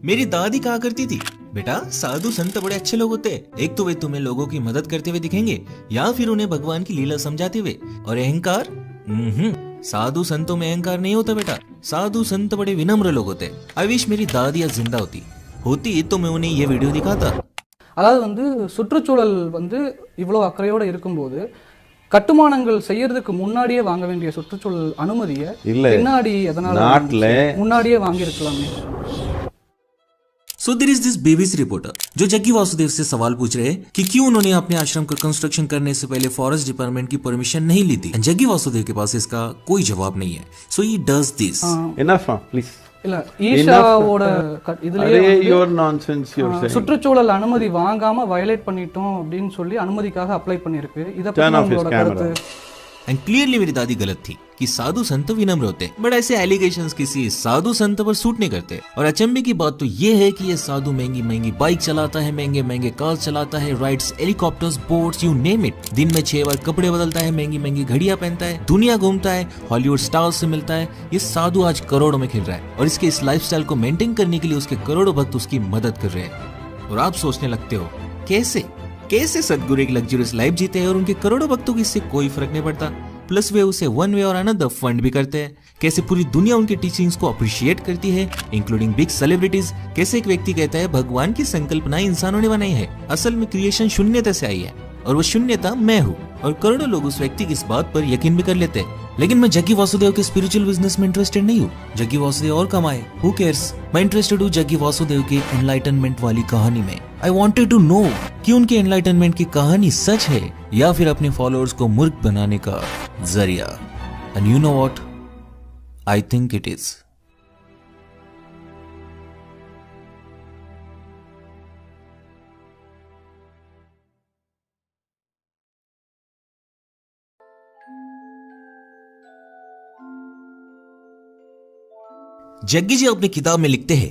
मेरी दादी कहा करती थी, बेटा साधु संत बड़े अच्छे लोग होते हैं। एक तो वे तुम्हें लोगों की मदद करते हुए दिखेंगे या फिर उन्हें भगवान की लीला समझाते हुए। और अहंकार, साधु संतों में अहंकार नहीं होता बेटा। साधु संत बड़े विनम्र लोग होते हैं। आई विश मेरी दादी आज जिंदा होती तो मैं उन्हें ये वीडियो दिखाता। அதாவது வந்து சுற்றுச்சூழல் வந்து இவ்வளவு அக்கறையோட இருக்கும்போது கட்டுமானங்கள் செய்யறதுக்கு முன்னாடியே வாங்க வேண்டிய சுற்றுச்சூழல் அனுமதியை பின்னாடி அதனால முன்னாடியே வாங்கி இருக்கலாமே। So there is this BBC reporter जो जग्गी वासुदेव से सवाल पूछ रहे हैं कि क्यों उन्होंने अपने आश्रम का कंस्ट्रक्शन करने से पहले फॉरेस्ट डिपार्टमेंट की परमिशन नहीं ली थी। जग्गी वासुदेव के पास इसका कोई जवाब नहीं है। So he does this. Enough, please. இல்ல ஈஷாவோட இதுலயே your nonsense you're saying. சுற்றுச்சூழல் அனுமதி வாங்காம வயலேட் பண்ணிட்டோம் அப்படினு சொல்லி அனுமதிக்காக அப்ளை பண்ணிருக்கு। இத பத்தி உங்களோட கருத்து? एंड क्लियरली मेरी दादी गलत थी कि साधु संत विनम्र होते, बट ऐसे एलिगेशंस किसी साधु संत पर सूट नहीं करते। और अचंभे की बात तो ये है कि ये साधु महंगी महंगी बाइक चलाता है, महंगे महंगे कार चलाता है, rides helicopters, boats, you name it. दिन में 6 बार कपड़े बदलता है, महंगी महंगी घड़ियां पहनता है, दुनिया घूमता है, हॉलीवुड स्टार्स से मिलता है। ये साधु आज करोड़ों में खेल रहा है और इसके इस लाइफस्टाइल को मेंटेन करने के लिए उसके करोड़ों भक्त उसकी मदद कर रहे हैं। और आप सोचने लगते हो कैसे सदगुरु एक लग्जरियस लाइफ जीते हैं और उनके करोड़ों भक्तों को इससे कोई फर्क नहीं पड़ता। प्लस वे उसे वन वे और अनदर फंड भी करते हैं। कैसे पूरी दुनिया उनके टीचिंग्स को अप्रिशिएट करती है, इंक्लूडिंग बिग सेलिब्रिटीज। कैसे एक व्यक्ति कहता है भगवान की संकल्पना इंसानों ने बनाई है, असल में क्रिएशन शून्यता से आई है और वो शून्यता मैं हूँ। और करोड़ों लोग उस व्यक्ति की इस बात पर यकीन भी कर लेते हैं। लेकिन मैं जग्गी वासुदेव के स्पिरिचुअल बिजनेस में इंटरेस्टेड नहीं हूँ। जग्गी वासुदेव और कमाए, हु केयर्स। मैं इंटरेस्टेड हूँ जग्गी वासुदेव की एनलाइटनमेंट वाली कहानी में। आई वांटेड टू नो कि उनके एनलाइटनमेंट की कहानी सच है या फिर अपने फॉलोअर्स को मूर्ख बनाने का जरिया। And you know what, I think it is. Jaggi ji अपनी किताब में लिखते हैं,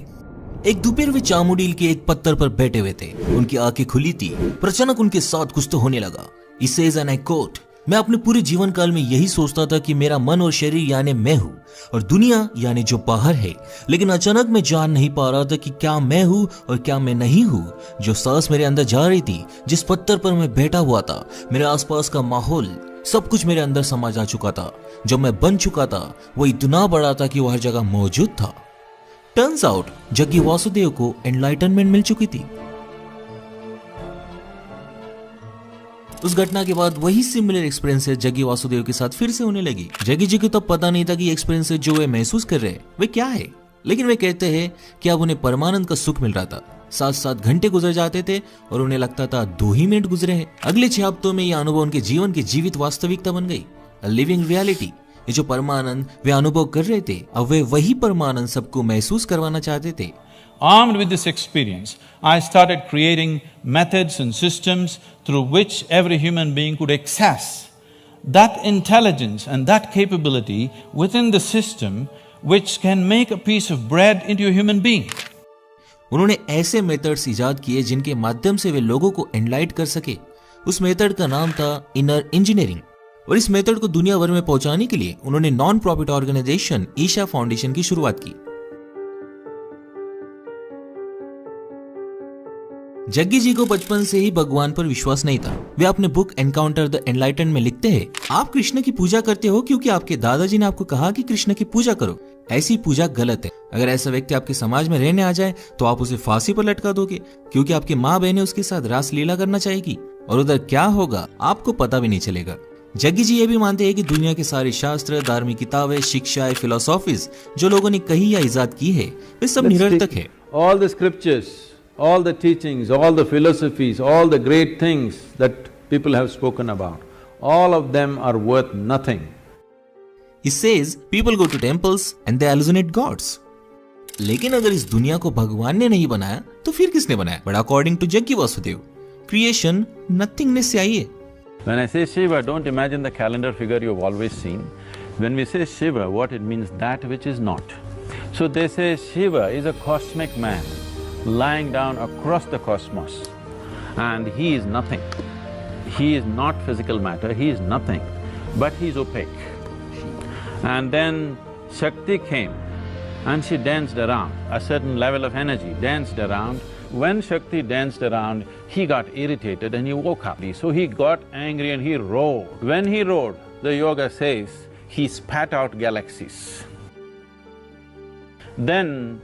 एक दोपहर वे चामुंडील के एक पत्थर पर बैठे हुए थे। उनकी आंखें खुली थी पर अचानक उनके साथ कुछ तो होने लगा। He says and I quote, मैं अपने पूरे जीवन काल में यही सोचता था कि मेरा मन और शरीर यानी मैं हूँ और दुनिया यानी जो बाहर है, लेकिन अचानक मैं जान नहीं पा रहा था कि क्या मैं हूँ और क्या मैं नहीं हूँ। जो सांस मेरे अंदर जा रही थी, जिस पत्थर पर मैं बैठा हुआ था, मेरे आसपास का माहौल, सब कुछ मेरे अंदर समा जा चुका था। जो मैं बन चुका था वो इतना बड़ा था कि वो हर जगह मौजूद था। टर्न्स आउट जग्गी वासुदेव को एनलाइटनमेंट मिल चुकी थी। उस घटना के बाद वही सिमिलर एक्सपीरियंसेस जग्गी वासुदेव के साथ फिर से होने लगी। जग्गी जी को तब पता नहीं था कि एक्सपीरियंसेस जो वे महसूस कर रहे हैं वे क्या है, लेकिन वे कहते हैं कि अब उन्हें परमानंद का सुख मिल रहा था। 7-7 घंटे गुजर जाते थे और उन्हें लगता था 2 ही मिनट गुजरे हैं। अगले 6 हफ्तों में यह अनुभव उनके जीवन की जीवित वास्तविकता बन गई, लिविंग रियलिटी। ये जो परमानंद वे अनुभव कर रहे थे, अब वे वही परमानंद सबको महसूस करवाना चाहते थे। Armed with this experience, I started creating methods and systems through which every human being could access that intelligence and that capability within the system which can make a piece of bread into a human being. उन्होंने ऐसे methods इजाद किए जिनके माध्यम से वे लोगों को एनलाइट कर सके। उस मेथड का नाम था इनर इंजीनियरिंग और इस मेथड को दुनिया भर में पहुंचाने के लिए उन्होंने non profit organization Isha Foundation की शुरुआत की। जग्गी जी को बचपन से ही भगवान पर विश्वास नहीं था। वे अपने बुक एनकाउंटर द एनलाइटन में लिखते हैं, आप कृष्ण की पूजा करते हो क्योंकि आपके दादाजी ने आपको कहा कि कृष्ण की पूजा करो। ऐसी पूजा गलत है। अगर ऐसा व्यक्ति आपके समाज में रहने आ जाए तो आप उसे फांसी पर लटका दोगे क्योंकि आपकी माँ बहनें उसके साथ रास लीला करना चाहेगी और उधर क्या होगा आपको पता भी नहीं चलेगा। जग्गी जी ये भी मानते हैं कि दुनिया के सारे शास्त्र, धार्मिक किताबें, शिक्षाएं, फिलोसॉफीज जो लोगों ने कही या इजाद की है वे सब निरर्थक है। All the scriptures, all the teachings, all the philosophies, all the great things that people have spoken about, all of them are worth nothing. He says people go to temples and they hallucinate gods. लेकिन अगर इस दुनिया को भगवान ने नहीं बनाया तो फिर किसने बनाया? But according to Jaggi Vasudev, creation nothingness से आई है। When I say Shiva, don't imagine the calendar figure you've always seen. When we say Shiva, what it means, that which is not. So they say Shiva is a cosmic man lying down across the cosmos and he is nothing. He is not physical matter, he is nothing, but he is opaque. And then Shakti came and she danced around, a certain level of energy danced around. When Shakti danced around, he got irritated and he woke up. So he got angry and he roared. When he roared, the yoga says, he spat out galaxies. Then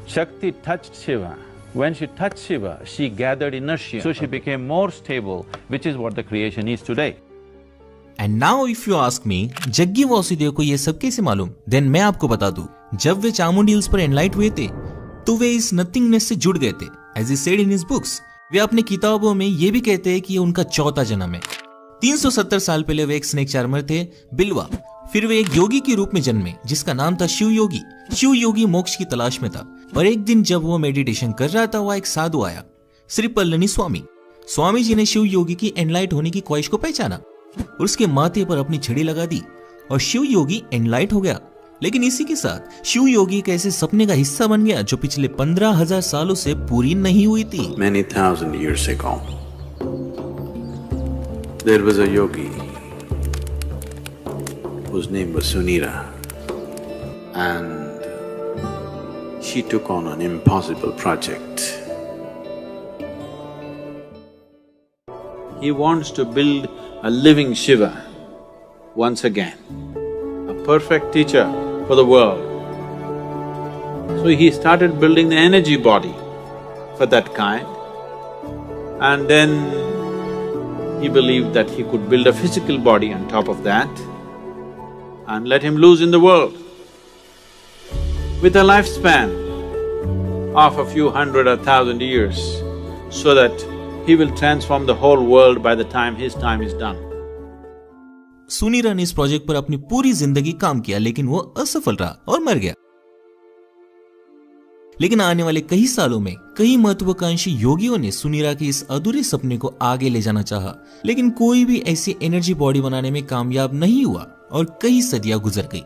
Shakti touched Shiva. When she touched Shiva, she gathered inertia, so she became more stable, which is what the creation is today. And now if you ask me, Jaggi Vasudev को ये सब कैसे मालूम? Then मैं आपको बता दूं, जब वे चामुंडी हिल्स पर एनलाइट हुए थे, तो वे इस नथिंगनेस से जुड़ गए थे। As he said in his books, वे अपनी किताबों में ये भी कहते हैं कि ये उनका चौथा जन्म है। 370 साल पहले वे एक स्नेक चार्मर थे, बिल्वा। फिर वे एक योगी के रूप में जन्मे, जिसका नाम था शिव योगी। शिव योगी मोक्ष की तलाश में था, और एक दिन जब वो मेडिटेशन कर रहा था, वह एक साधु आया, श्री पल्लनी स्वामी। स्वामी जी ने शिव योगी की एनलाइट होने की ख्वाहिश को पहचाना और उसके माथे पर अपनी छड़ी लगा दी, और शिव योगी एनलाइट हो गया। लेकिन इसी के साथ शिव योगी एक ऐसे सपने का हिस्सा बन गया जो पिछले 15,000 सालों से पूरी नहीं हुई थी। Many thousand years ago, there was a yogi whose name was Sunira, and she took on an impossible project. He wants to build a living Shiva once again, a perfect teacher for the world. So he started building the energy body for that kind, and then he believed that he could build a physical body on top of that and let him loose in the world with a lifespan of a few hundred or thousand years, so that he will transform the whole world by the time his time is done. Sunira ने इस project पर अपनी पूरी जिंदगी काम किया, लेकिन वो असफल रहा और मर गया। लेकिन आने वाले कई सालों में कई महत्वाकांक्षी योगियों ने सुनीरा के इस अधूरे सपने को आगे ले जाना चाहा, लेकिन कोई भी ऐसी एनर्जी बॉडी बनाने में कामयाब नहीं हुआ और कई सदियां गुजर गई।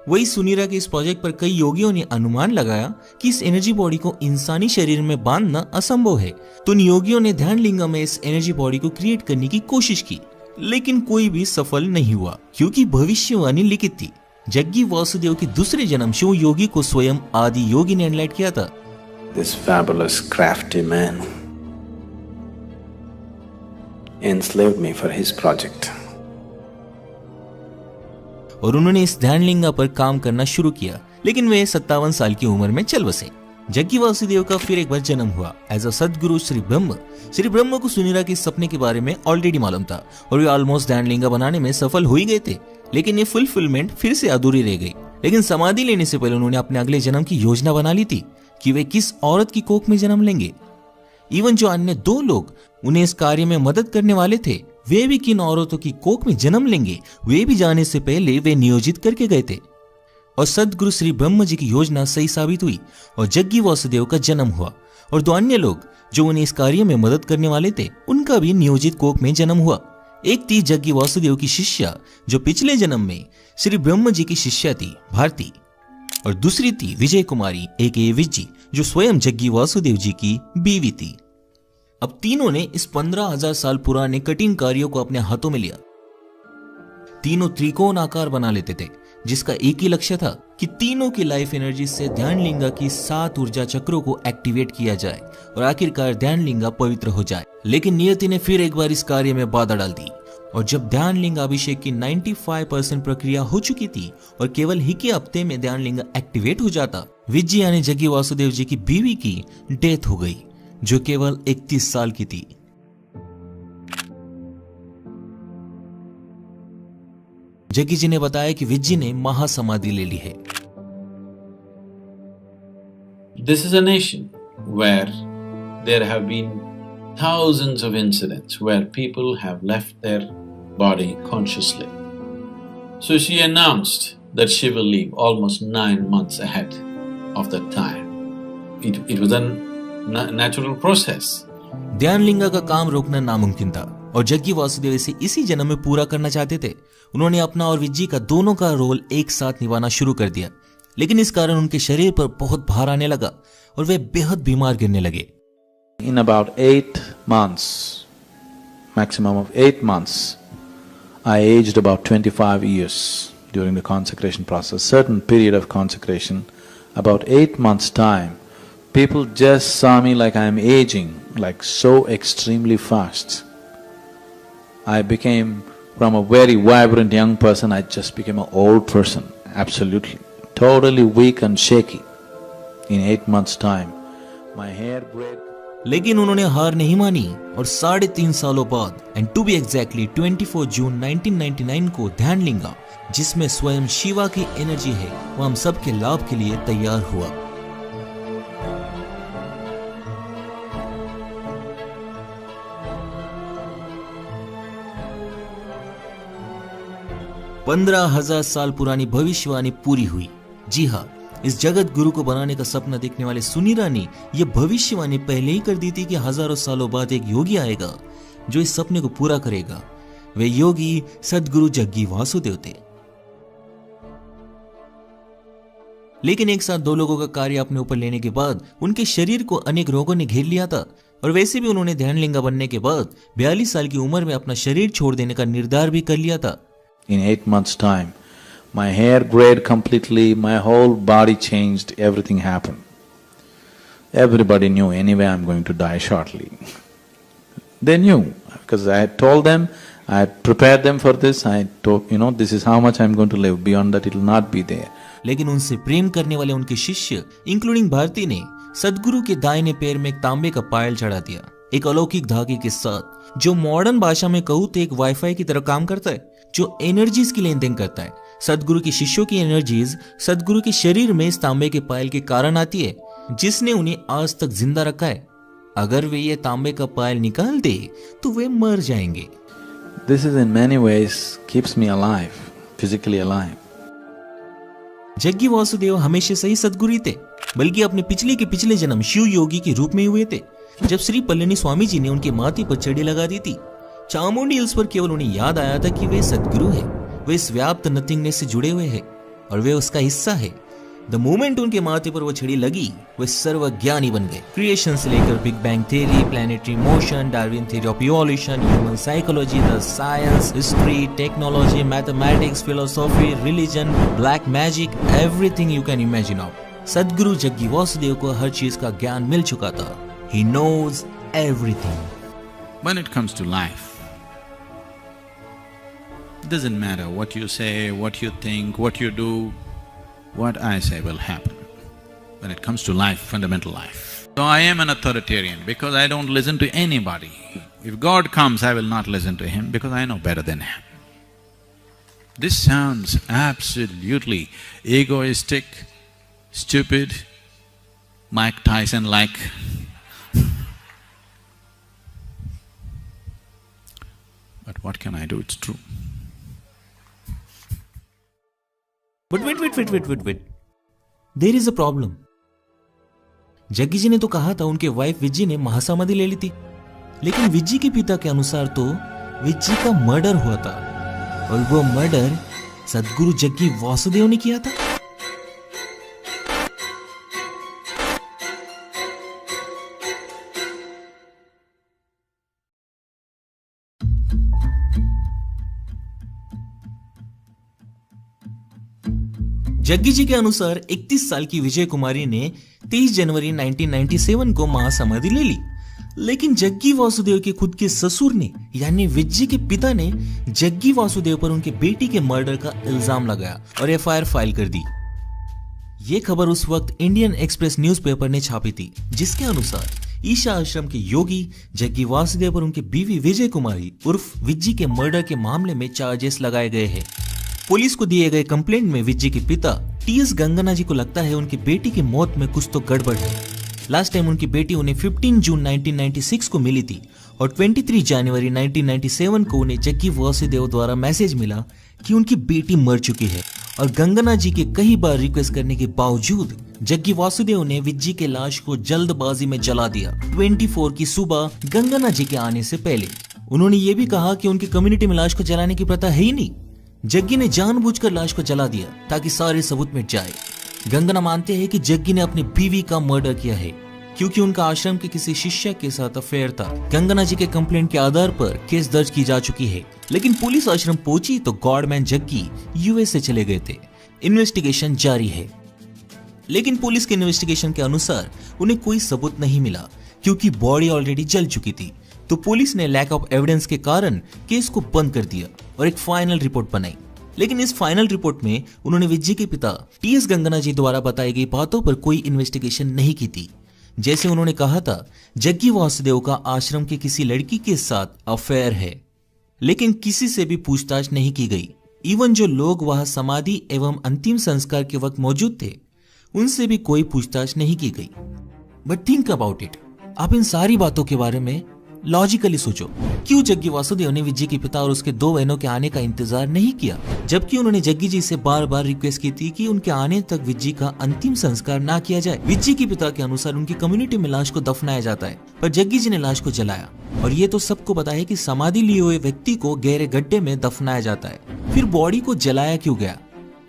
वही सुनीरा के इस प्रोजेक्ट पर कई योगियों ने अनुमान लगाया कि इस एनर्जी बॉडी को इंसानी शरीर में बांधना असंभव है, तो उन योगियों ने ध्यान लिंगा में इस एनर्जी बॉडी को क्रिएट करने की कोशिश की, लेकिन कोई भी सफल नहीं हुआ, क्योंकि भविष्यवाणी लिखित थी। जग्गी वासुदेव के दूसरे जन्म शिव योगी को स्वयं आदि योगी ने एनलाइट किया था। This fabulous crafty man enslaved me for his project. और उन्होंने इस ध्यान लिंगा पर काम करना शुरू किया, लेकिन वे 57 साल की उम्र में चल बसे। जग्गी वासुदेव का फिर एक बार जन्म हुआ एज अ सदगुरु श्री ब्रह्म। श्री ब्रह्म को सुनीरा के सपने के बारे में ऑलरेडी मालूम था और वे ऑलमोस्ट ध्यान लिंगा बनाने में सफल हो ही गए थे, लेकिन ये फुलफिलमेंट फिर से अधूरी रह गई। लेकिन समाधि लेने से पहले उन्होंने अपने अगले जन्म की योजना बना ली थी कि वे किस औरत की कोख में जन्म लेंगे। इवन जो अन्य 2 लोग उन्हें इस कार्य में मदद करने वाले थे, वे भी किन औरतों की कोख में जन्म लेंगे वे भी जाने से पहले वे नियोजित करके गए थे। और सदगुरु श्री ब्रह्म जी की योजना सही साबित हुई और जग्गी वासुदेव का जन्म हुआ, और 2 अन्य लोग जो उन्हें इस कार्य में मदद करने वाले थे उनका भी नियोजित कोख में जन्म हुआ। एक थी जग्गी वासुदेव की शिष्या जो पिछले जन्म में श्री ब्रह्म जी की शिष्या थी भारती, और दूसरी थी विजय कुमारी एके विज्जी जो स्वयं जग्गी वासुदेव जी की बीवी थी। अब तीनों ने इस 15,000 साल पुराने कठिन कार्यों को अपने हाथों में लिया। तीनों त्रिकोण आकार बना लेते थे, जिसका एक ही लक्ष्य था कि तीनों की लाइफ एनर्जी से ध्यान लिंगा की 7 ऊर्जा चक्रों को एक्टिवेट किया जाए और आखिरकार ध्यान लिंगा पवित्र हो जाए। लेकिन नियति ने फिर एक बार इस कार्य में बाधा डाल दी, और जब ध्यान लिंगा अभिषेक की 95% प्रक्रिया हो चुकी थी और केवल ही के हफ्ते में ध्यान लिंगा एक्टिवेट हो जाता, विज्जी यानी जग्गी वासुदेव जी की बीवी की डेथ हो गई, जो केवल 31 साल की थी। जग्गी जी ने बताया कि विज्जी ने महासमाधि ले ली है। This is a nation where there have been thousands of incidents where people have left their body consciously. So she announced that she will leave almost 9 months ahead of that time. It was a natural process. ध्यान लिंगा का काम रोकना नामुमकिन था और जग्गी वासुदेव इसे इसी जन्म में पूरा करना चाहते थे। उन्होंने अपना और विज्जी का दोनों का रोल एक साथ निभाना शुरू कर दिया, लेकिन इस कारण उनके शरीर पर बहुत भार आने लगा और वे बेहद बीमार गिरने लगे। In about 8 months, maximum of 8 months, I aged about 25 years during the consecration process. Certain period of consecration, about 8 months' time, people just saw me like I am aging, like so extremely fast. I became, from a very vibrant young person, I just became an old person, absolutely, totally weak and shaky in 8 months' time. My hair grayed. लेकिन उन्होंने हार नहीं मानी और 3.5 सालों बाद and to be exactly 24 जून 1999 को ध्यानलिंगा, जिसमें स्वयं शिवा की एनर्जी है, वो हम सब के लाभ के लिए तैयार हुआ। पंद्रह 15,000 साल पुरानी भविष्यवाणी पूरी हुई। जी हाँ, इस जगत गुरु को बनाने का सपना देखने वाले सुनीरा ने यह भविष्यवाणी पहले ही कर दी थी कि हजारों सालों बाद एक योगी आएगा जो इस सपने को पूरा करेगा। वे योगी सदगुरु जग्गी वासुदेव थे। लेकिन एक साथ 2 लोगों का कार्य अपने ऊपर लेने के बाद उनके शरीर को अनेक रोगों ने घेर लिया था और वैसे भी उन्होंने ध्यानलिंगा बनने के बाद 42 साल की उम्र में अपना शरीर छोड़ देने का निर्धार भी कर लिया था। In 8 months' time, my hair grayed completely, my whole body changed, everything happened. Everybody knew anyway I'm going to die shortly. They knew, because I had told them, I had prepared them for this, I told, this is how much I'm going to live, beyond that it will not be there. लेकिन उनसे प्रेम करने वाले उनके शिष्य including Bharti ने सदगुरु के दाहिने पैर में एक तांबे का पायल चढ़ा दिया, एक अलौकिक धागे के साथ, जो मॉडर्न भाषा में कहूँ तो एक वाईफाई की तरह काम करता है, जो एनर्जीज की लेन देन करता है। सदगुरु के शिष्यों की एनर्जीज सदगुरु के शरीर में इस तांबे के पायल के कारण आती है, जिसने उन्हें आज तक जिंदा रखा है। अगर वे ये तांबे का पायल निकाल दे तो वे मर जाएंगे। This is in many ways keeps me alive, physically alive. Jaggi Vasudev हमेशा से ही सदगुरु थे, बल्कि अपने पिछले के पिछले जन्म शिव योगी के रूप में हुए थे, जब श्री पल्लनी स्वामी जी ने उनके माथे पर छड़ी लगा दी थी। चामुंडी हिल्स पर केवल उन्हें याद आया था कि वे सदगुरु हैं, वे इस व्याप्त नथिंगनेस से जुड़े हुए हैं और वे उसका हिस्सा है। द मोमेंट उनके माथे पर वो छड़ी लगी, वे सर्वज्ञानी बन गए। क्रिएशन से लेकर big bang theory, planetary motion, Darwin theory of evolution, human psychology, the science, history, technology, mathematics, philosophy, religion, black magic, everything you can imagine of. सदगुरु जग्गी वासुदेव को हर चीज का ज्ञान मिल चुका था। He knows everything. When it comes to life, it doesn't matter what you say, what you think, what you do, what I say will happen. When it comes to life, fundamental life. So I am an authoritarian because I don't listen to anybody. If God comes, I will not listen to him because I know better than him. This sounds absolutely egoistic, stupid, Mike Tyson-like. But what can I do? It's true. But wait. There is a problem. Jaggi जी ने तो कहा था उनके wife विज्जी ने महासमाधि ले ली थी, लेकिन विज्जी के पिता के अनुसार तो विज्जी का मर्डर हुआ था और वो मर्डर सदगुरु जग्गी वासुदेव ने किया था। जग्गी जी के अनुसार 31 साल की विजय कुमारी ने 30 जनवरी 1997 को महासमाधि ले ली, लेकिन जग्गी वासुदेव के खुद के ससुर ने यानी विज्जी के पिता ने जग्गी वासुदेव पर उनके बेटी के मर्डर का इल्जाम लगाया और एफआईआर फाइल कर दी। ये खबर उस वक्त इंडियन एक्सप्रेस न्यूज़पेपर ने छापी थी, जिसके अनुसार ईशा आश्रम के योगी जग्गी वासुदेव और उनकी बीवी विजय कुमारी उर्फ विज्जी के मर्डर के मामले में चार्जेस लगाए गए हैं। पुलिस को दिए गए कंप्लेंट में विज्जी के पिता टीएस गंगना जी को लगता है उनकी बेटी की मौत में कुछ तो गड़बड़ है। लास्ट टाइम उनकी बेटी उन्हें 15 जून 1996 को मिली थी और 23 जनवरी 1997 को उन्हें जग्गी वासुदेव द्वारा मैसेज मिला कि उनकी बेटी मर चुकी है और गंगना जी के कई बार रिक्वेस्ट करने के बावजूद जग्गी वासुदेव ने विज्जी के लाश को जल्दबाजी में जला दिया 24 की सुबह गंगना जी के आने से पहले। उन्होंने ये भी कहा कि उनकी कम्युनिटी में लाश को जलाने की प्रथा है ही नहीं। जग्गी ने जानबूझकर लाश को जला दिया ताकि सारे सबूत मिट जाए। गंगना मानते हैं कि जग्गी ने अपनी बीवी का मर्डर किया है क्योंकि उनका आश्रम के किसी शिष्य के साथ अफेयर था। गंगना जी के कंप्लेंट के आधार पर केस दर्ज की जा चुकी है, लेकिन पुलिस आश्रम पहुंची तो गॉडमैन जग्गी यूएस से चले गए थे। इन्वेस्टिगेशन जारी है। लेकिन पुलिस के इन्वेस्टिगेशन के अनुसार उन्हें कोई सबूत नहीं मिला क्योंकि बॉडी ऑलरेडी जल चुकी थी। तो पुलिस ने लैक ऑफ एविडेंस के कारण केस को बंद कर दिया और एक फाइनल रिपोर्ट बनाई। लेकिन इस फाइनल रिपोर्ट में उन्होंने विज्जी के पिता टी.एस. गंगना जी द्वारा बताई गई बातों पर कोई इन्वेस्टिगेशन नहीं की थी। जैसे उन्होंने कहा था जग्गी वासुदेव का आश्रम की किसी लड़की के साथ अफेयर है, लेकिन किसी से भी पूछताछ नहीं की गई। इवन जो लोग वहां समाधि एवं अंतिम संस्कार के वक्त मौजूद थे उनसे भी कोई पूछताछ नहीं की गई। बट थिंक अबाउट इट, आप इन सारी बातों के बारे में लॉजिकली सोचो, क्यों जग्गी वासुदेव ने विज्जी के पिता और उसके 2 बहनों के आने का इंतजार नहीं किया, जबकि उन्होंने जग्गी जी से बार बार रिक्वेस्ट की थी कि उनके आने तक विज्जी का अंतिम संस्कार ना किया जाए। विज्जी के पिता के अनुसार उनकी कम्युनिटी में लाश को दफनाया जाता है, पर जग्गी जी ने लाश को जलाया। और ये तो सबको पता है कि समाधि लिए हुए व्यक्ति को गहरे गड्ढे में दफनाया जाता है। फिर बॉडी को जलाया क्यों गया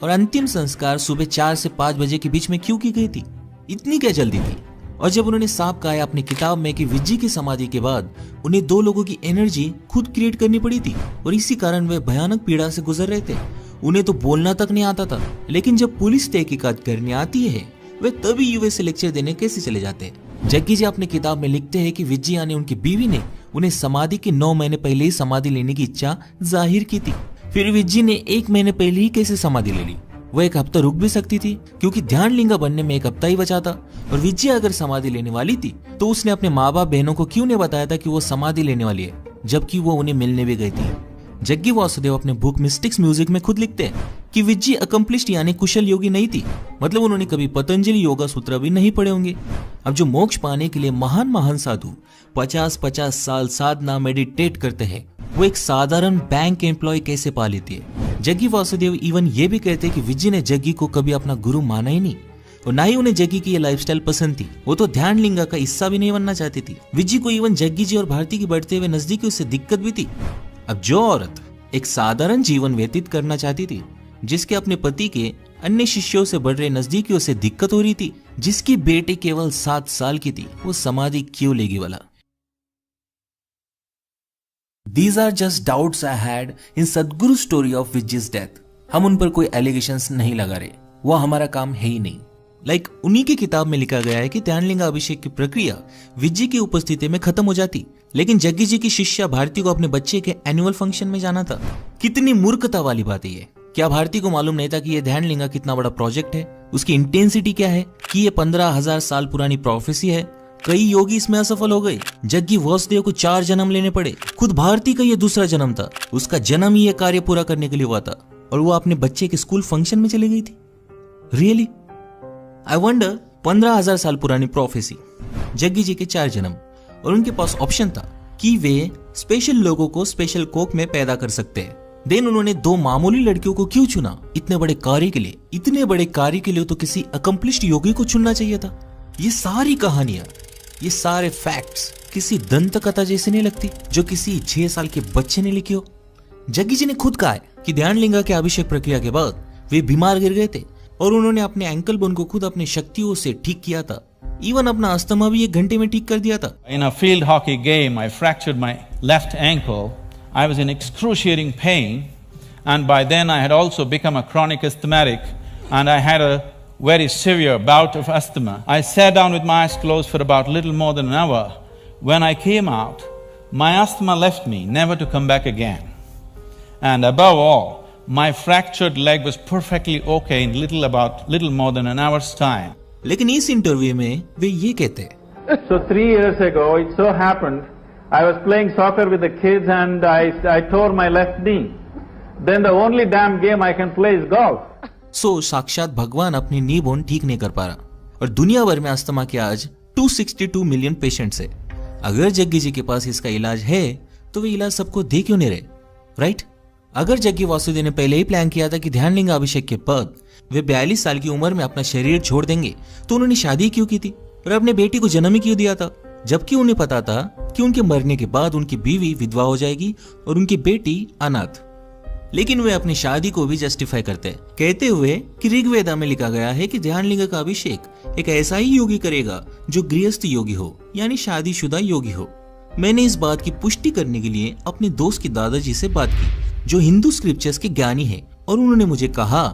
और अंतिम संस्कार सुबह 4 से 5 बजे के बीच में क्यों की गई थी? इतनी क्या जल्दी थी? और जब उन्होंने साफ कहा है अपनी किताब में कि विज्जी की समाधि के बाद उन्हें 2 लोगों की एनर्जी खुद क्रिएट करनी पड़ी थी और इसी कारण वे भयानक पीड़ा से गुजर रहे थे। उन्हें तो बोलना तक नहीं आता था, लेकिन जब पुलिस तहकीकात करने आती है वे तभी यूएस से लेक्चर देने कैसे चले जाते हैं। जग्गी जी अपनी किताब में लिखते हैं कि विज्जी यानी उनकी बीवी ने उन्हें समाधि के 9 महीने पहले ही समाधि लेने की इच्छा जाहिर की थी। फिर विज्जी ने 1 महीने पहले ही कैसे समाधि ले ली? वो 1 हफ्ता रुक भी सकती थी क्योंकि ध्यान लिंगा बनने में 1 हफ्ता ही बचा था। और विज्जी अगर समाधि लेने वाली थी तो उसने अपने माँ बाप बहनों को क्यों नहीं बताया था कि वो समाधि लेने वाली है, जबकि वो उन्हें मिलने भी गई थी। जग्गी वासुदेव अपने बुक मिस्टिक्स म्यूजिक में खुद लिखते हैं कि विज्जी अकम्प्लिश्ड यानी कुशल योगी नहीं थी, मतलब उन्होंने कभी पतंजलि योगा सूत्र भी नहीं पढ़े होंगे। अब जो मोक्ष पाने के लिए महान साधु 50-50 साल साधना मेडिटेट करते हैं, वो एक साधारण बैंक एम्प्लॉय कैसे पा लेती है? जग्गी वासुदेव इवन ये भी कहते हैं कि विज्जी ने जग्गी को कभी अपना गुरु माना ही नहीं और ना ही उन्हें जग्गी की ये लाइफस्टाइल पसंद थी। वो तो ध्यान लिंगा का हिस्सा भी नहीं बनना चाहती थी। विज्जी को इवन जग्गी जी और भारती की बढ़ते हुए नजदीकी से दिक्कत भी थी। अब जो औरत एक साधारण जीवन व्यतीत करना चाहती थी, जिसके अपने पति के अन्य शिष्यों से बढ़ रहे नजदीकियों से दिक्कत हो रही थी, जिसकी बेटी केवल 7 साल की थी, वो समाधि क्यों लेगी वाला? These are just doubts I had in Sadhguru's story of Vijji's death. हम उन पर कोई एलिगेशंस नहीं लगा रहे, वो हमारा काम है ही नहीं। उन्हीं की किताब में लिखा गया है कि ध्यानलिंगा अभिषेक की प्रक्रिया विज्जी की उपस्थिति में खत्म हो जाती, लेकिन जग्गी जी की शिष्या भारती को अपने बच्चे के एनुअल फंक्शन में जाना था। कितनी मूर्खता वाली बात है ये। क्या भारती को मालूम नहीं था कि ये ध्यानलिंगा कितना बड़ा प्रोजेक्ट है, उसकी इंटेंसिटी क्या है, कि ये 15,000 साल पुरानी प्रोफेसी है? कई योगी इसमें असफल हो गए। जग्गी वासुदेव को 4 जन्म लेने पड़े। खुद भारती का ये दूसरा जन्म था। उसका जन्म ही ये कार्य पूरा करने के लिए हुआ था और वो अपने बच्चे के स्कूल फंक्शन में चली गई थी। रियली आई वंडर, 15,000 साल पुरानी प्रोफेसी, जग्गी जी के 4 जन्म, और उनके पास ऑप्शन था कि वे स्पेशल लोगों को स्पेशल कोक में पैदा कर सकते हैं। देन उन्होंने 2 मामूली लड़कियों को क्यों चुना इतने बड़े कार्य के लिए? इतने बड़े कार्य के लिए तो किसी अकम्प्लिश्ड योगी को चुनना चाहिए था। ये सारी कहानियां, ये सारे फैक्ट्स किसी दंत कथा जैसी नहीं लगती जो किसी 6 साल के बच्चे ने लिखी हो। जग्गी जी ने खुद कहा है कि ध्यानलिंगा के अभिषेक प्रक्रिया के बाद वे बीमार गिर गए थे और उन्होंने अपने एंकल बोन को खुद अपनी शक्तियों से ठीक किया था। इवन अपना अस्थमा भी 1 घंटे में ठीक कर दिया था। In a field hockey game, I fractured my left ankle. I was in excruciating pain, and by then I had also become a chronic asthmatic, and I had a very severe bout of asthma. I sat down with my eyes closed for about little more than an hour. When I came out, my asthma left me, never to come back again. And above all, my fractured leg was perfectly okay in little more than an hour's time. लेकिन इस interview में वे ये कहते हैं, So 3 years ago, it so happened, I was playing soccer with the kids and I tore my left knee. Then the only damn game I can play is golf. सो साक्षात भगवान अपनी नी bone ठीक नहीं कर पा रहा और दुनिया भर में अस्थमा के आज 262 मिलियन पेशेंट्स है। अगर जग्गी जी के पास इसका इलाज है तो वे इलाज सबको दे क्यों नहीं रहे, राइट? अगर जग्गी वासुदेव ने पहले ही प्लान किया था कि ध्यानलिंगा अभिषेक के बाद वे 42 साल की उम्र में अपना शरीर छोड़ देंगे, तो उन्होंने शादी क्यों की थी और अपने बेटी को जन्म ही क्यों दिया था, जबकि उन्हें पता था कि उनके मरने के बाद उनकी बीवी विधवा हो जाएगी और उनकी बेटी अनाथ। लेकिन वे अपनी शादी को भी जस्टिफाई करते हैं, कहते हुए कि ऋग्वेदा में लिखा गया है कि ध्यानलिंगा का अभिषेक एक ऐसा ही योगी करेगा जो गृहस्थ योगी हो, यानी शादीशुदा योगी हो। मैंने इस बात की पुष्टि करने के लिए अपने दोस्त के दादाजी से बात की, जो हिंदू स्क्रिप्चर्स के ज्ञानी हैं, और उन्होंने मुझे कहा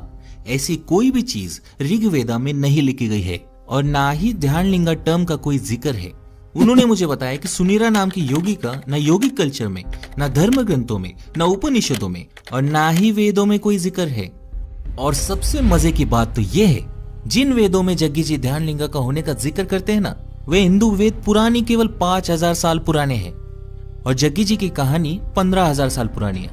ऐसी कोई भी चीज ऋग्वेदा में नहीं लिखी गई है और ना ही ध्यानलिंगा टर्म का कोई जिक्र है। उन्होंने मुझे बताया कि सुनीरा नाम की योगी का न योगिक कल्चर में, न धर्म ग्रंथों में, न उपनिषदों में और ना ही वेदों में कोई जिक्र है। और सबसे मजे की बात तो यह है, जिन वेदों में जग्गी जी ध्यानलिंगा का होने का जिक्र करते हैं ना, वे हिंदू वेद पुरानी केवल 5000 साल पुराने हैं और जग्गी जी की कहानी 15000 साल पुरानी है।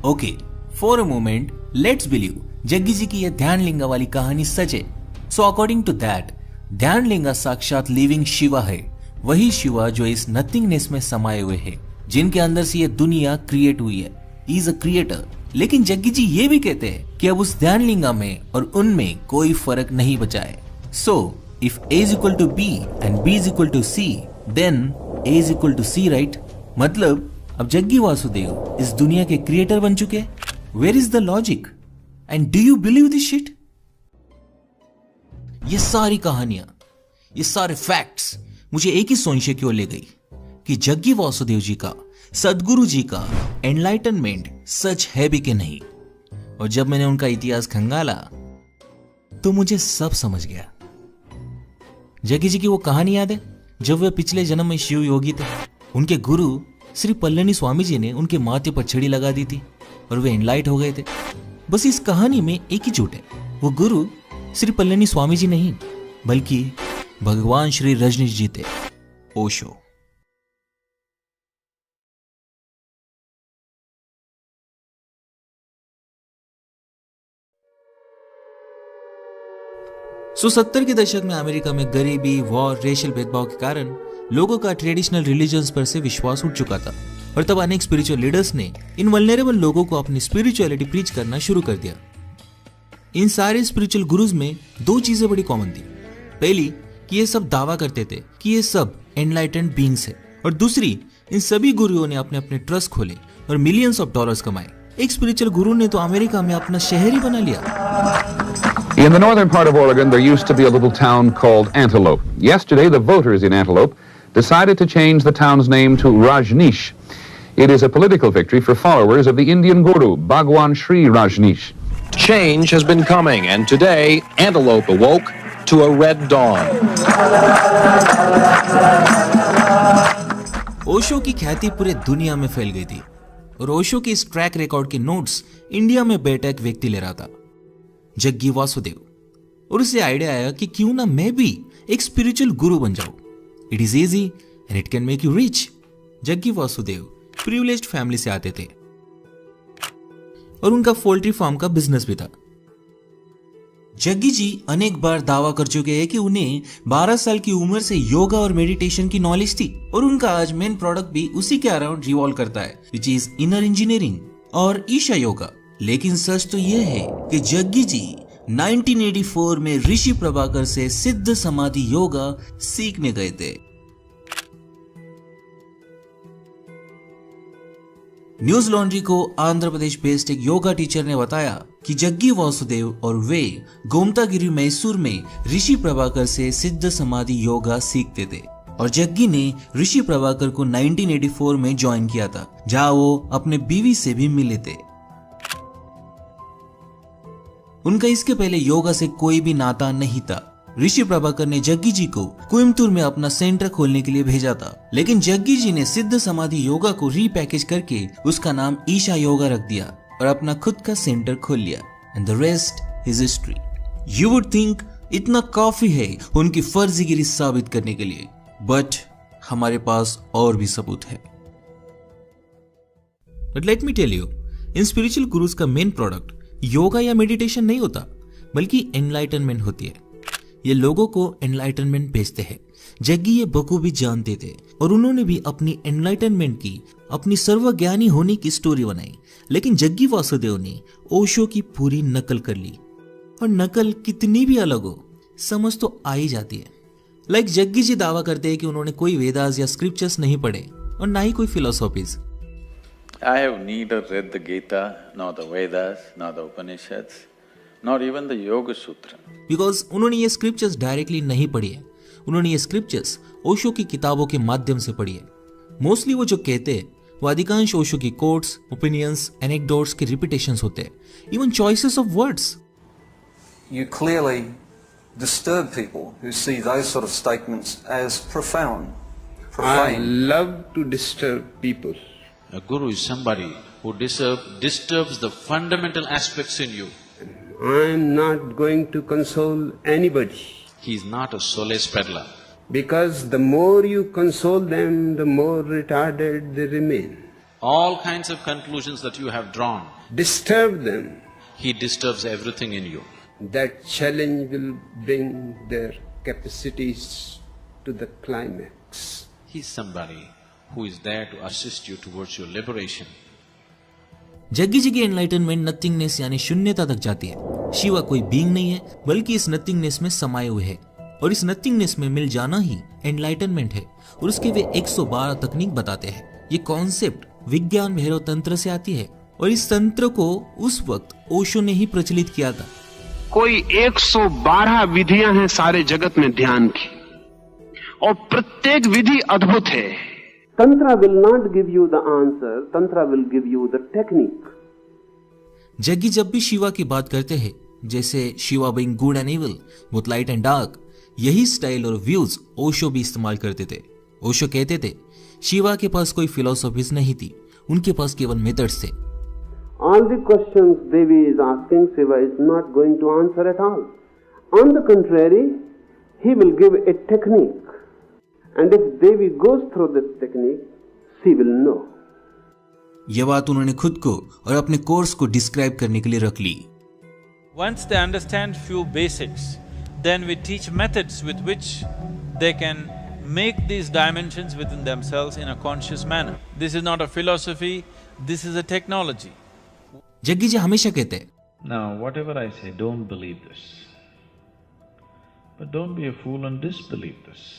Okay, for a moment let's believe Jaggi ji की यह ध्यानलिंगा वाली कहानी सच है। So according to that, Dhyanalinga साक्षात लिविंग शिवा है, वही शिवा जो इस नथिंगनेस में समाये हुए है, जिनके अंदर से ये दुनिया क्रिएट हुई है। He is a creator. लेकिन जग्गी जी ये भी कहते हैं कि अब उस ध्यानलिंगा में और उनमें कोई फर्क नहीं बचा है। So if A is equal to B and B is equal to C, then A is equal to C, right? मतलब अब जग्गी वासुदेव इस दुनिया के क्रिएटर बन चुके हैं। Where is the logic? And do you believe this shit? ये सारी कहानियां, ये सारे फैक्ट्स मुझे एक ही संशय की ओर ले गई कि जग्गी वासुदेव जी का, सदगुरु जी का एनलाइटनमेंट सच है भी कि नहीं। और जब मैंने उनका इतिहास खंगाला तो मुझे सब समझ गया। जग्गी जी की वो कहानी याद है जब वे पिछले जन्म में शिव योगी थे। उनके गुरु श्री पल्लनी स्वामी जी ने उनके माथे पर छड़ी लगा दी थी और वे एनलाइट हो गए थे। बस इस कहानी में एक ही झूठ है, वो गुरु श्री पल्लनी स्वामी जी नहीं बल्कि भगवान श्री रजनीश जी थे, ओशो। सो 70 के दशक में अमेरिका में गरीबी, वॉर, रेशियल भेदभाव के कारण लोगों का ट्रेडिशनल रिलीजन्स पर से विश्वास उठ चुका था और तब अनेक स्पिरिचुअल लीडर्स ने इन वल्नरेबल लोगों को अपनी स्पिरिचुअलिटी प्रीच करना शुरू कर दिया। इन सारे स्पिरिचुअल गुरुज में दो चीजें बड़ी कॉमन थी। पहली कि ये सब दावा करते थे कि ये सब एनलाइटेंड बीइंग्स है, और दूसरी, इन सभी गुरुओं ने अपने अपने ट्रस्ट खोले और मिलियंस ऑफ डॉलर्स कमाए। एक स्पिरिचुअल गुरु ने तो अमेरिका में अपना शहर ही बना लिया। In the northern part of Oregon, there used to be a little town called Antelope. Yesterday, the voters in Antelope decided to change the town's name to Rajneesh. It is a political victory for followers of the Indian guru, Bhagwan Sri Rajneesh. Change has been coming, and today, Antelope awoke to a red dawn. Osho की ख्याति पूरे दुनिया में फैल गई थी और ओशो के इस ट्रैक रिकॉर्ड के नोट्स इंडिया में बैठा एक व्यक्ति ले रहा था, जग्गी वासुदेव। और उसे आइडिया आया कि क्यों ना मैं भी एक स्पिरिचुअल गुरु बन जाऊं। It is easy and it can make you rich. Jaggi Vasudev privileged family से आते थे और उनका पोल्ट्री फार्म का बिजनेस भी था। जग्गी जी अनेक बार दावा कर चुके हैं कि उन्हें 12 साल की उम्र से योगा और मेडिटेशन की नॉलेज थी और उनका आज मेन प्रोडक्ट भी उसी के अराउंड रिवॉल्व करता है, विच इज इनर इंजीनियरिंग और ईशा योगा। लेकिन सच तो यह है कि जग्गी जी 1984 में ऋषि प्रभाकर से सिद्ध समाधि योगा सीखने गए थे। न्यूज लॉन्ड्री को आंध्र प्रदेश बेस्ड एक योगा टीचर ने बताया कि जग्गी वासुदेव और वे गोमतागिरी मैसूर में ऋषि प्रभाकर से सिद्ध समाधि योगा सीखते थे और जग्गी ने ऋषि प्रभाकर को 1984 में ज्वाइन किया था, जहां वो अपने बीवी से भी मिले थे। उनका इसके पहले योगा से कोई भी नाता नहीं था। ऋषि प्रभाकर ने जग्गी जी को कोयम्बतूर में अपना सेंटर खोलने के लिए भेजा था, लेकिन जग्गी जी ने सिद्ध समाधि योगा को रीपैकेज करके उसका नाम ईशा योगा रख दिया और अपना खुद का सेंटर खोल लिया। And the rest is history. You would think इतना काफी है उनकी फर्जीगिरी साबित करने के लिए, बट हमारे पास और भी सबूत है। But let me tell you, इन स्पिरिचुअल गुरुज का मेन प्रोडक्ट योगा या मेडिटेशन नहीं होता, बल्कि एनलाइटनमेंट होती है। ये लोगों को एनलाइटनमेंट भेजते हैं। जग्गी ये बखूबी जानते थे और उन्होंने भी अपनी एनलाइटनमेंट की, अपनी सर्वज्ञानी होने की स्टोरी बनाई। लेकिन जग्गी वासुदेव ने ओशो की पूरी नकल कर ली, और नकल कितनी भी अलग हो, समझ तो आ ही जाती है। लाइक जग्गी जी दावा करते हैं कि उन्होंने कोई वेदास या स्क्रिप्चर्स नहीं पढ़े और ना ही कोई philosophies. I have neither read the Gita, nor the Vedas, nor the Upanishads, nor even the Yoga Sutra. Because उन्होंने ये स्क्रिप्चर्स डायरेक्टली नहीं पढ़ी है, उन्होंने ये स्क्रिप्चर्स ओशो की किताबों के माध्यम से पढ़ी है। मोस्टली वो जो कहते हैं वो अधिकांश ओशो की कोट्स, ओपिनियंस, एनेक्डोट्स के रिपीटेशंस होते हैं, even choices of words. you clearly disturb people who see those sort of statements as profane. I love to disturb people. A guru is somebody who disturbs the fundamental aspects in you. I am not going to console anybody. He is not a solace peddler. Because the more you console them, the more retarded they remain. All kinds of conclusions that you have drawn, Disturb them. he disturbs everything in you. That challenge will bring their capacities to the climax. He is somebody who is there to assist you towards your liberation. Jaggi ji की enlightenment nothingness यानी शून्यता तक जाती है। शिवा कोई being नहीं है, बल्कि इस नथिंगनेस में समाये हुए है, और इस नथिंगनेस में मिल जाना ही एनलाइटनमेंट है। और उसके वे 112 तकनीक बताते हैं। ये कॉन्सेप्ट विज्ञान भैरव तंत्र से आती है, और इस तंत्र को उस वक्त ओशो ने ही प्रचलित किया था। कोई 112 विधियां हैं सारे जगत में ध्यान की, और प्रत्येक विधि अद्भुत है। Tantra will not give you the answer, Tantra will give you the technique. Jaggi जब भी शिवा की बात करते हैं, जैसे Shiva being good and evil, both light and dark, यही स्टाइल और व्यूज ओशो भी इस्तेमाल करते थे। ओशो कहते थे शिवा के पास कोई फिलोसॉफीज नहीं थी, उनके पास केवल मेथड्स थे। All the questions Devi is asking, Shiva is not going to answer at all. On the contrary, he will give a technique. And if Devi goes through this technique, she will know. यह बात उन्होंने खुद को और अपने course को describe करने के लिए रख ली। Once they understand few basics, then we teach methods with which they can make these dimensions within themselves in a conscious manner. This is not a philosophy, this is a technology. Jaggi जी हमेशा कहते हैं, Now, whatever I say, don't believe this. But don't be a fool and disbelieve this.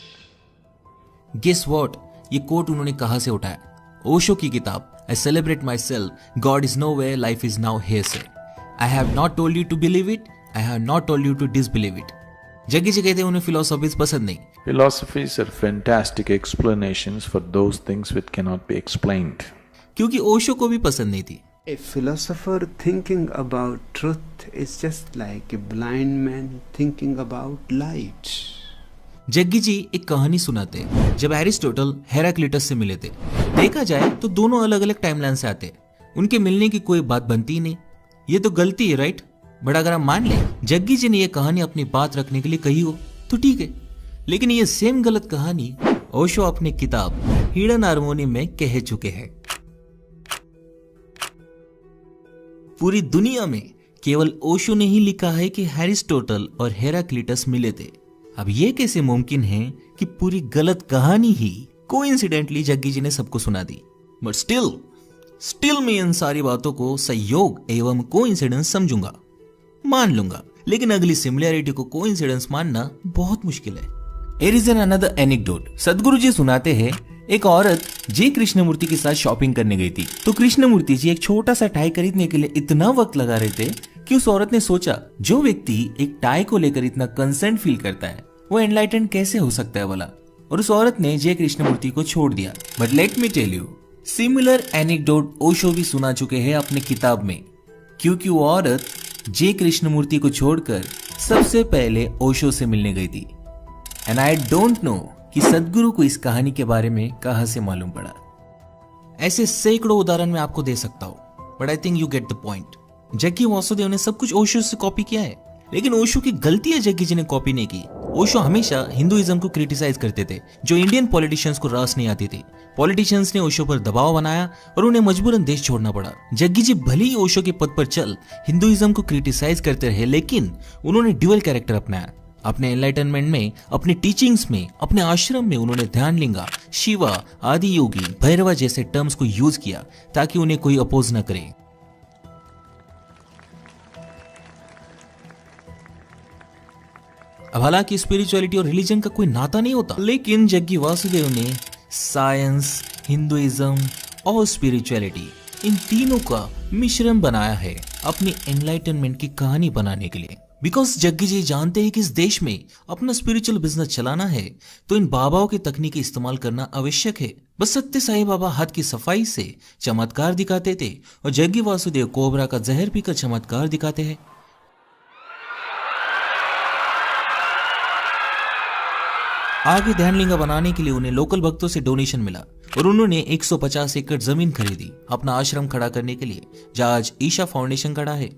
Guess what, ये quote उन्होंने कहां से उठाया? ओशो की किताब I celebrate myself, God is nowhere, life is now here से। I have not told you to believe it, I have not told you to disbelieve it. Jaggi ji कहते हैं उन्हें फिलोसॉफीज पसंद नहीं। Philosophies are fantastic explanations for those things which cannot be explained. क्योंकि ओशो को भी पसंद नहीं थी। A philosopher thinking about truth is just like a blind man thinking about light. Jaggi जी एक कहानी सुनाते हैं। जब एरिस्टोटल हेराक्लिटस से मिले थे, देखा जाए तो दोनों अलग अलग टाइमलाइन से आते, उनके मिलने की कोई बात बनती ही नहीं। ये तो गलती है, राइट? बट अगर हम मान लें जग्गी जी ने यह कहानी अपनी बात रखने के लिए कही हो तो ठीक है, लेकिन ये सेम गलत कहानी ओशो अपनी किताब हिडन हार्मोनी में कह चुके हैं। पूरी दुनिया में केवल ओशो ने ही लिखा है कि एरिस्टोटल और हेराक्लिटस मिले थे। अब यह कैसे मुमकिन है कि पूरी गलत कहानी ही कोइंसिडेंटली जग्गी जी ने सबको सुना दी? बट स्टिल मैं इन सारी बातों को संयोग एवं कोइंसिडेंस समझूंगा, मान लूंगा, लेकिन अगली सिमिलैरिटी को कोइंसिडेंस मानना बहुत मुश्किल है। Here is another anecdote. सदगुरु जी सुनाते हैं, एक औरत जे कृष्णमूर्ति के साथ शॉपिंग करने गई थी, तो कृष्णमूर्ति जी एक छोटा सा टाई खरीदने के लिए इतना वक्त लगा रहे थे कि उस औरत ने सोचा, जो व्यक्ति एक टाई को लेकर इतना कंसर्न फील करता है वो एनलाइटन कैसे हो सकता है बोला, और उस औरत ने जे कृष्णमूर्ति को छोड़ दिया। But let me tell you, similar anecdote Osho भी सुना चुके हैं अपने किताब में, क्योंकि वो औरत जे कृष्णमूर्ति को छोड़कर सबसे पहले ओशो से मिलने गई थी। एंड आई डोंट नो कि सदगुरु को इस कहानी के बारे में कहां से मालूम पड़ा। ऐसे सैकड़ों उदाहरण मैं आपको दे सकता हूं, but I think you get the point. Jaggi Vasudev ने सब कुछ ओशो से कॉपी किया है, लेकिन ओशो की गलती है जग्गी जी ने कॉपी नहीं की। ओशो हमेशा हिंदुइज्म को क्रिटिसाइज करते थे, जो इंडियन पॉलिटिशियंस को रास नहीं आती थी। पॉलिटिशियंस ने ओशो पर दबाव बनाया और उन्हें मजबूरन देश छोड़ना पड़ा। जग्गी जी भले ही ओशो के पद पर चल हिंदुइज्म को क्रिटिसाइज करते रहे, लेकिन उन्होंने ड्यूअल कैरेक्टर अपनाया। अपने एनलाइटनमेंट में, अपने टीचिंग्स में, अपने आश्रम में उन्होंने ध्यानलिंगा, शिवा, आदि योगी, भैरवा जैसे टर्म्स को यूज किया ताकि उन्हें कोई अपोज न करे। अब हालांकि स्पिरिचुअलिटी और रिलीजन का कोई नाता नहीं होता, लेकिन जग्गी वासुदेव ने साइंस, हिंदुइज्म और स्पिरिचुअलिटी इन तीनों का मिश्रण बनाया है अपनी एनलाइटनमेंट की कहानी बनाने के लिए। बिकॉज जग्गी जी जानते हैं कि इस देश में अपना स्पिरिचुअल बिजनेस चलाना है तो इन बाबाओं की तकनीकी इस्तेमाल करना आवश्यक है। बस सत्य साईं बाबा हाथ की सफाई से चमत्कार दिखाते थे, और जग्गी वासुदेव कोबरा का जहर पीकर चमत्कार दिखाते हैं। आगे ध्यानलिंगा बनाने के लिए उन्हें लोकल भक्तों से डोनेशन मिला और उन्होंने 150 एकड़ जमीन खरीदी अपना आश्रम खड़ा करने के लिए, जहां आज ईशा फाउंडेशन खड़ा है।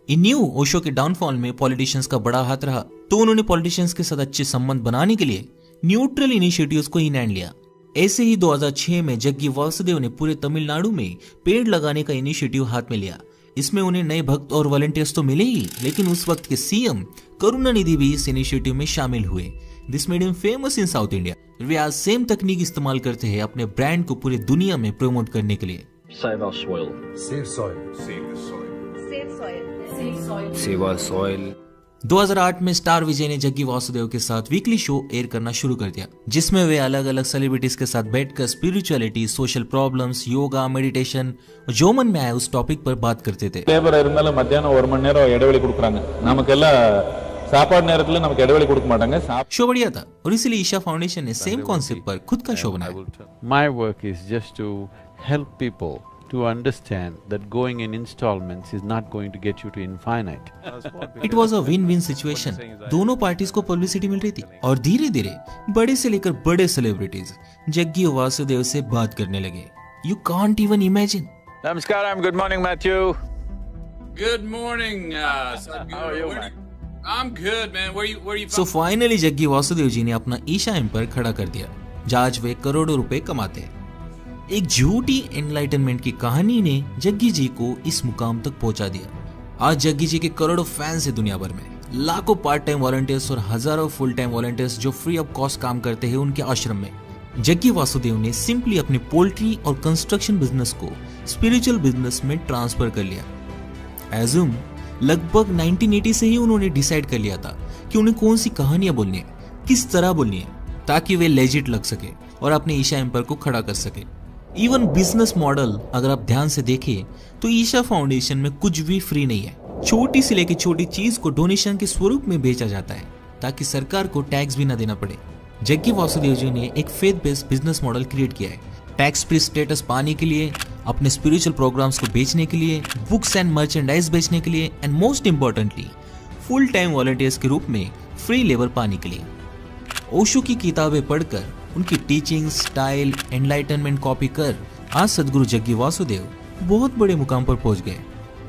इन न्यू ओशो के डाउनफॉल में पॉलिटिशियंस का बड़ा हाथ रहा, तो उन्होंने पॉलिटिशियंस के साथ अच्छे संबंध बनाने के लिए न्यूट्रल इनिशिएटिव्स को ही नैंड लिया। ऐसे ही 2006 में जग्गी वासुदेव ने पूरे तमिलनाडु में पेड़ लगाने का इनिशिएटिव हाथ में लिया। इसमें उन्हें नए भक्त और वॉलंटियर्स तो मिले ही, लेकिन उस वक्त के सीएम करुणानिधि भी इस इनिशिएटिव में शामिल हुए। This made him famous in South India. वे आज सेम तकनीक इस्तेमाल करते हैं अपने ब्रांड को पूरी दुनिया में प्रमोट करने के लिए। Save our soil. Save soil. Save the soil. Save soil. Save soil. Save our soil. 2008 में स्टार विजय ने जग्गी वासुदेव के साथ वीकली शो एयर करना शुरू कर दिया, जिसमें वे अलग अलग सेलिब्रिटीज के साथ बैठकर spirituality, social problems, yoga, meditation और जो मन में आया उस टॉपिक पर बात करते थे। शो बढ़िया था और इसलिए ईशा फाउंडेशन ने सेम कॉन्सेप्ट पर खुद का शो बनाया। My work is just to help people to understand that going in installments is not going to get you to infinite. It was a win-win situation. दोनों पार्टीज को publicity मिल रही थी और धीरे धीरे बड़े से लेकर बड़े सेलिब्रिटीज जग्गी वासुदेव से बात करने लगे। You can't even imagine. Namaskaram, good morning, Matthew. Good morning, Sadhguru. How are you, man? I'm good, man. Where you from? So finally Jaggi Vasudev ji ने अपना ईशा एम्पायर खड़ा कर दिया, जहां आज वे करोड़ों रुपए कमाते हैं। एक झूठी एनलाइटनमेंट की कहानी ने जग्गी जी को इस मुकाम तक पहुंचा दिया। आज जग्गी जी के करोड़ों फैंस हैं दुनिया भर में, लाखों पार्ट टाइम वॉलंटियर्स और हजारों फुल टाइम वॉलंटियर्स जो फ्री ऑफ कॉस्ट काम करते हैं उनके आश्रम में। जग्गी वासुदेव ने सिंपली अपनी पोल्ट्री और कंस्ट्रक्शन बिजनेस को स्पिरिचुअल बिजनेस में ट्रांसफर कर लिया। एज़्यूम लगभग 1980 से ही उन्होंने डिसाइड कर लिया था कि उन्हें कौन सी कहानियां बोलनी है, किस तरह बोलनी है, ताकि वे लेजिट लग सके और अपने ईशा एम्पायर को खड़ा कर सके। इवन बिजनेस मॉडल अगर आप ध्यान से देखें तो ईशा फाउंडेशन में कुछ भी फ्री नहीं है। छोटी से लेकर छोटी चीज को डोनेशन के स्वरूप में बेचा जाता है ताकि सरकार को टैक्स भी ना देना पड़े। जग्गी वासुदेव जी ने एक faith based business model create किया है, टैक्स फ्री स्टेटस पाने के लिए, अपने स्पिरिचुअल प्रोग्राम्स को बेचने के लिए, बुक्स एंड मर्चेंडाइज बेचने के लिए and most importantly full time volunteers के रूप में फ्री लेबर पाने के लिए। ओशो की किताबें पढ़कर उनकी टीचिंग स्टाइल एनलाइटनमेंट कॉपी कर आज सदगुरु जग्गी वासुदेव बहुत बड़े मुकाम पर पहुंच गए।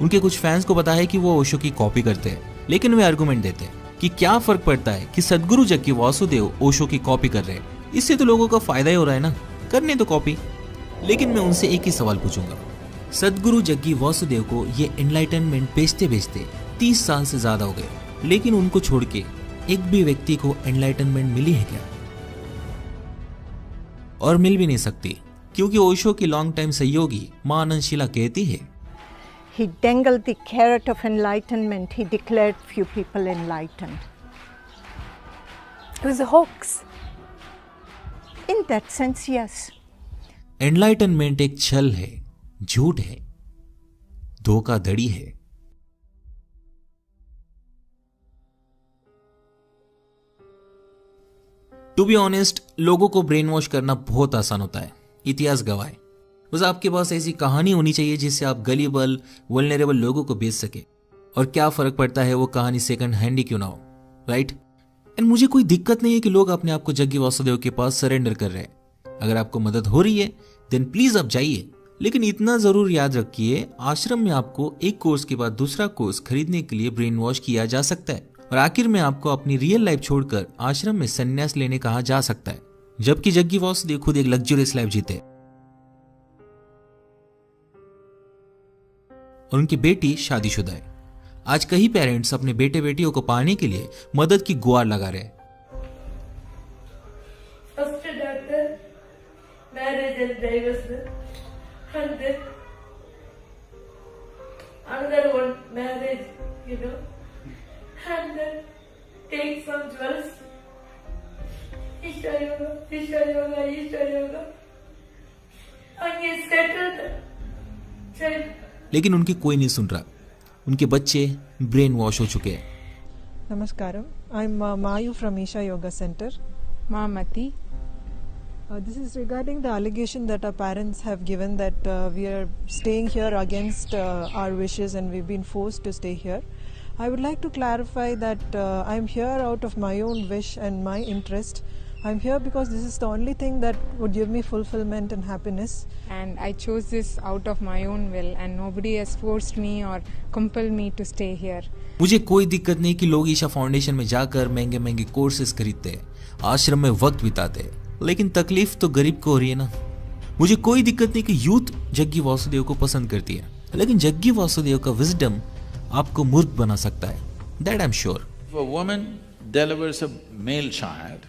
उनके कुछ फैंस को पता है कि वो ओशो की कॉपी करते हैं, लेकिन वे आर्गुमेंट देते हैं कि क्या फर्क पड़ता है कि सदगुरु जग्गी वासुदेव ओशो की कॉपी कर रहे हैं, इससे तो लोगों का फायदा ही हो रहा है ना, करने तो कॉपी। लेकिन मैं उनसे एक ही सवाल पूछूंगा, सदगुरु जग्गी वासुदेव को ये एनलाइटनमेंट बेचते बेचते 30 साल से ज्यादा हो गए, लेकिन उनको छोड़ के एक भी व्यक्ति को एनलाइटनमेंट मिली है क्या? और मिल भी नहीं सकती, क्योंकि ओशो की लॉन्ग टाइम सहयोगी मां आनंदशीला कहती है, He dangled the carrot of enlightenment. He declared few people enlightened. It was a hoax. In that sense, yes. Enlightenment एक छल है, झूठ है, धोखाधड़ी है। टू बी ऑनेस्ट, लोगों को ब्रेन वॉश करना बहुत आसान होता है, इतिहास गवाह है। बस आपके पास ऐसी कहानी होनी चाहिए जिससे आप गलीबल वल्नरेबल लोगों को बेच सके, और क्या फर्क पड़ता है वो कहानी सेकंड हैंड ही क्यों ना हो, राइट? एंड मुझे कोई दिक्कत नहीं है कि लोग अपने आप को जग्गी वासुदेव के पास सरेंडर कर रहे हैं। अगर आपको मदद हो रही है देन प्लीज आप जाइए, लेकिन इतना जरूर याद रखिए, आश्रम में आपको एक कोर्स के बाद दूसरा कोर्स खरीदने के लिए ब्रेन वॉश किया जा सकता है, और आखिर में आपको अपनी रियल लाइफ छोड़कर आश्रम में संन्यास लेने कहा जा सकता है, जबकि जग्गी वासुदेव खुद एक लग्जरियस लाइफ जीते और उनकी बेटी शादीशुदा है। आज कई पेरेंट्स अपने बेटे बेटियों को पाने के लिए मदद की गुहार लगा रहे हैं। First daughter, marriage and divorce, and then another one marriage, and then take some jewels, Ishta yoga, and he settled child. लेकिन उनकी कोई नहीं सुन रहा, उनके बच्चे ब्रेन वॉश हो चुके हैं। Namaskaram. I'm Mayu from Isha Yoga Center. Mamati. This is regarding the allegation that our parents have given that we are staying here against our wishes and we've been forced to stay here. I would like to clarify that I'm here out of my own wish and my interest. I'm here because this is the only thing that would give me fulfillment and happiness. And I chose this out of my own will and nobody has forced me or compelled me to stay here. मुझे कोई दिक्कत नहीं कि लोग Isha foundation में जाकर महंगे महंगे कोर्सेज खरीदते हैं, आश्रम में वक्त बिताते हैं, लेकिन तकलीफ तो गरीब को हो रही है ना। मुझे कोई दिक्कत नहीं कि यूथ जग्गी वासुदेव को पसंद करती है, लेकिन जग्गी वासुदेव का विजडम आपको मूर्ख बना सकता है। That I'm sure. If a woman delivers a male child,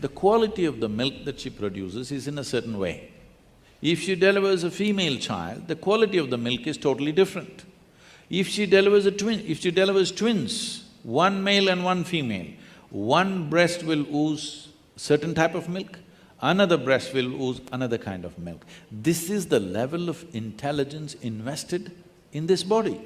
the quality of the milk that she produces is in a certain way. If she delivers a female child, the quality of the milk is totally different. If she delivers twins, one male and one female, one breast will ooze certain type of milk, another breast will ooze another kind of milk. This is the level of intelligence invested in this body.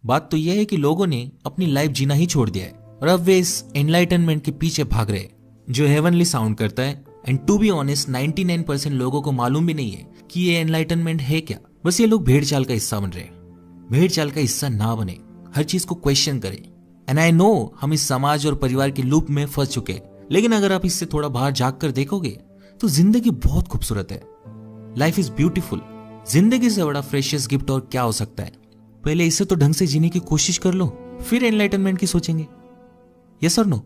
बात तो यह है कि लोगों ने अपनी life जीना ही छोड़ दिया है और अब वे इस एनलाइटनमेंट के पीछे भाग रहे हैं जो हेवनली साउंड करता है। एंड टू बी ऑनेस्ट 99% लोगों को मालूम भी नहीं है कि ये एनलाइटनमेंट है क्या। बस ये लोग भेड़ चाल का हिस्सा बन रहे हैं। भेड़ चाल का हिस्सा ना बने, हर चीज को क्वेश्चन करें। एंड आई नो हम इस समाज और परिवार के लूप में फंस चुके हैं, लेकिन अगर आप इससे थोड़ा बाहर जाग कर देखोगे तो जिंदगी बहुत खूबसूरत है। Life is beautiful. जिंदगी से बड़ा फ्रेशियस गिफ्ट और क्या हो सकता है। पहले इसे तो ढंग से जीने की कोशिश कर लो, फिर एनलाइटनमेंट की सोचेंगे। यस और नो?